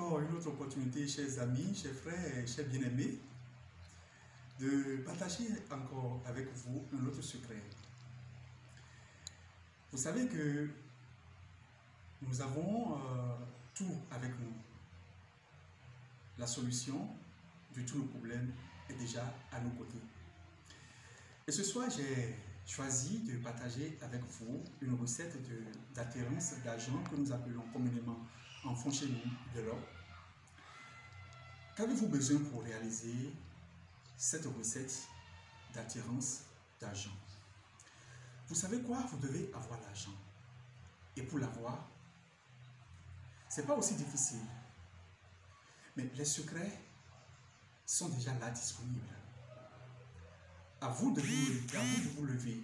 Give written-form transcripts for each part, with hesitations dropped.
encore une autre opportunité, chers amis, chers frères et chers bien-aimés, de partager encore avec vous un autre secret. Vous savez que nous avons tout avec nous. La solution de tous nos problèmes est déjà à nos côtés. Et ce soir, j'ai choisi de partager avec vous une recette d'attirance d'argent que nous appelons communément en fond chez nous de l'or. Qu'avez-vous besoin pour réaliser cette recette d'attirance d'argent? Vous savez quoi? Vous devez avoir l'argent. Et pour l'avoir, ce n'est pas aussi difficile. Mais les secrets sont déjà là disponibles. À vous de vous lever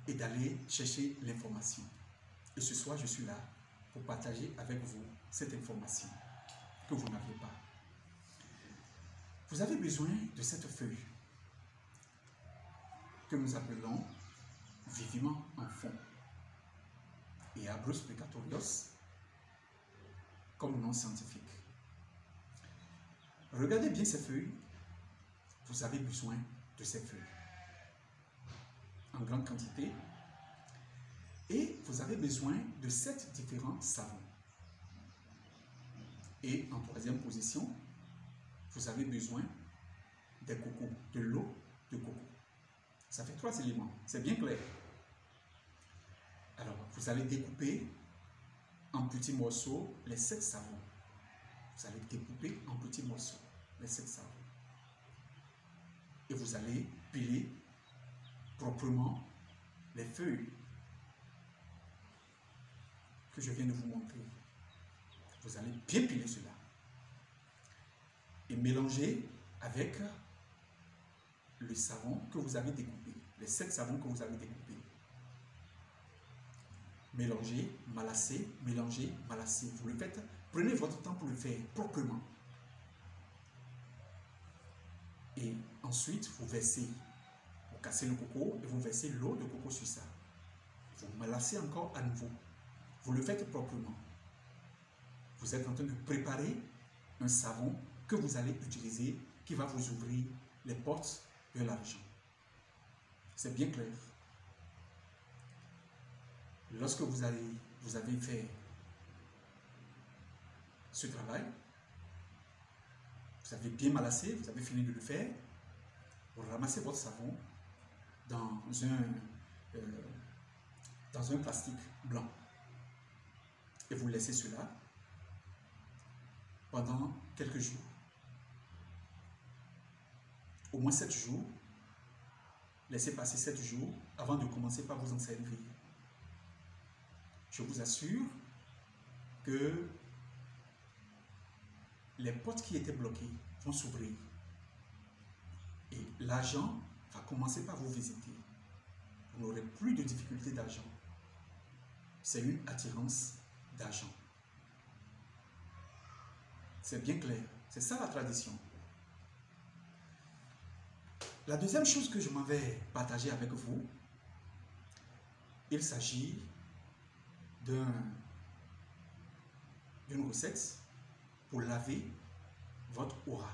et d'aller chercher l'information. Et ce soir, je suis là pour partager avec vous cette information que vous n'aviez pas. Vous avez besoin de cette feuille que nous appelons viviment en fond et Abrus precatorius comme nom scientifique. Regardez bien ces feuilles. Vous avez besoin de ces feuilles en grande quantité et vous avez besoin de 7 différents savons. Et en troisième position, vous avez besoin des cocos, de l'eau de coco. Ça fait 3 éléments, c'est bien clair. Alors, vous allez découper en petits morceaux les 7 savons. Vous allez découper en petits morceaux les 7 savons. Et vous allez piler proprement les feuilles que je viens de vous montrer. Vous allez bien piler cela et mélanger avec le savon que vous avez découpé, les 7 savons que vous avez découpés. Mélangez, malassez, mélangez, malassez. Vous le faites, prenez votre temps pour le faire proprement. Et ensuite, vous versez, vous cassez le coco et vous versez l'eau de coco sur ça. Vous malassez encore à nouveau. Vous le faites proprement. Vous êtes en train de préparer un savon que vous allez utiliser qui va vous ouvrir les portes de l'argent. C'est bien clair. Lorsque vous avez fait ce travail, vous avez bien malassé, vous avez fini de le faire, vous ramassez votre savon dans un plastique blanc et vous laissez cela pendant quelques jours. Au moins 7 jours. Laissez passer 7 jours avant de commencer par vous en servir. Je vous assure que les portes qui étaient bloquées vont s'ouvrir. Et l'argent va commencer par vous visiter. Vous n'aurez plus de difficultés d'argent. C'est une attirance d'argent. C'est bien clair. C'est ça la tradition. La deuxième chose que je m'en vais partager avec vous, il s'agit d'une recette pour laver votre aura.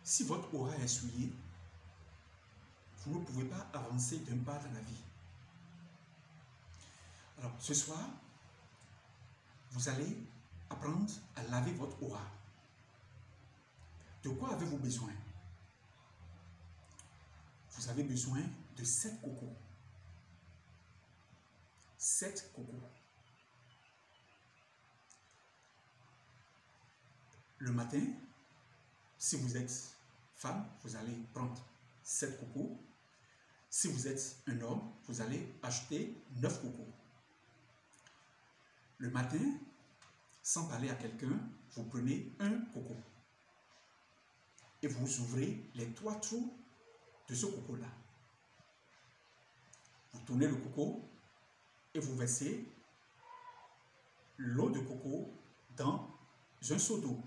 Si votre aura est souillée, vous ne pouvez pas avancer d'un pas dans la vie. Alors, ce soir, vous allez apprendre à laver votre aura. De quoi avez-vous besoin? Vous avez besoin de 7 cocos. 7 cocos. Le matin, si vous êtes femme, vous allez prendre 7 cocos. Si vous êtes un homme, vous allez acheter 9 cocos. Le matin, sans parler à quelqu'un, vous prenez un coco. Et vous ouvrez les 3 trous de ce coco-là. Vous tournez le coco et vous versez l'eau de coco dans un seau d'eau.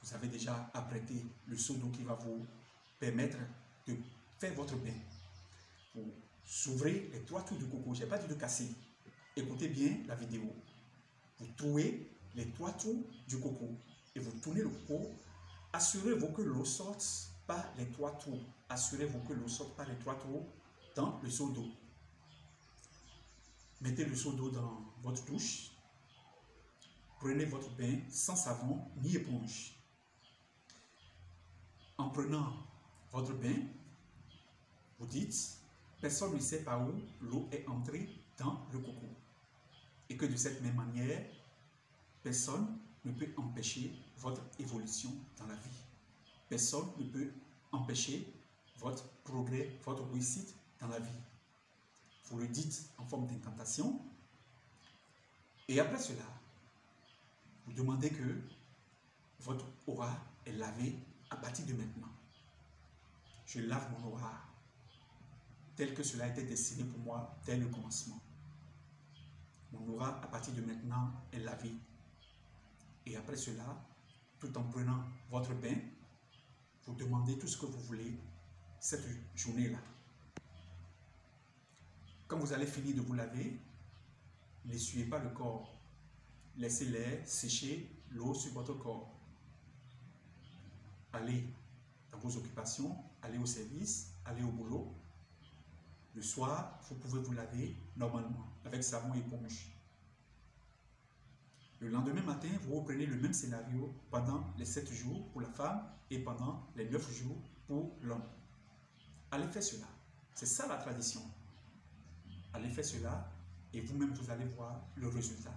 Vous avez déjà apprêté le seau d'eau qui va vous permettre de faire votre bain. Vous ouvrez les 3 trous de coco. Je n'ai pas dit de casser. Écoutez bien la vidéo. Vous trouez les 3 trous du coco et vous tournez le coco. Assurez-vous que l'eau sorte par les 3 trous. Assurez-vous que l'eau sorte par les 3 trous dans le seau d'eau. Mettez le seau d'eau dans votre douche. Prenez votre bain sans savon ni éponge. En prenant votre bain, vous dites, personne ne sait par où l'eau est entrée dans le coco. Et que de cette même manière, personne ne peut empêcher votre évolution dans la vie. Personne ne peut empêcher votre progrès, votre réussite dans la vie. Vous le dites en forme d'incantation. Et après cela, vous demandez que votre aura est lavée à partir de maintenant. Je lave mon aura tel que cela était destiné pour moi dès le commencement. Mon aura à partir de maintenant est lavée. Et après cela, tout en prenant votre bain, vous demandez tout ce que vous voulez cette journée-là. Quand vous allez finir de vous laver, n'essuyez pas le corps. Laissez-les sécher l'eau sur votre corps. Allez dans vos occupations, allez au service, allez au boulot. Le soir, vous pouvez vous laver normalement avec savon et éponge. Le lendemain matin, vous reprenez le même scénario pendant les 7 jours pour la femme et pendant les 9 jours pour l'homme. Allez faire cela. C'est ça la tradition. Allez faire cela et vous-même vous allez voir le résultat.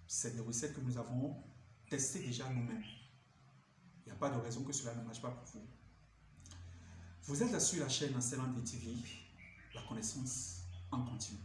C'est des recettes que nous avons testées déjà nous-mêmes. Il n'y a pas de raison que cela ne marche pas pour vous. Vous êtes sur la chaîne Excellent TV, la connaissance en continu.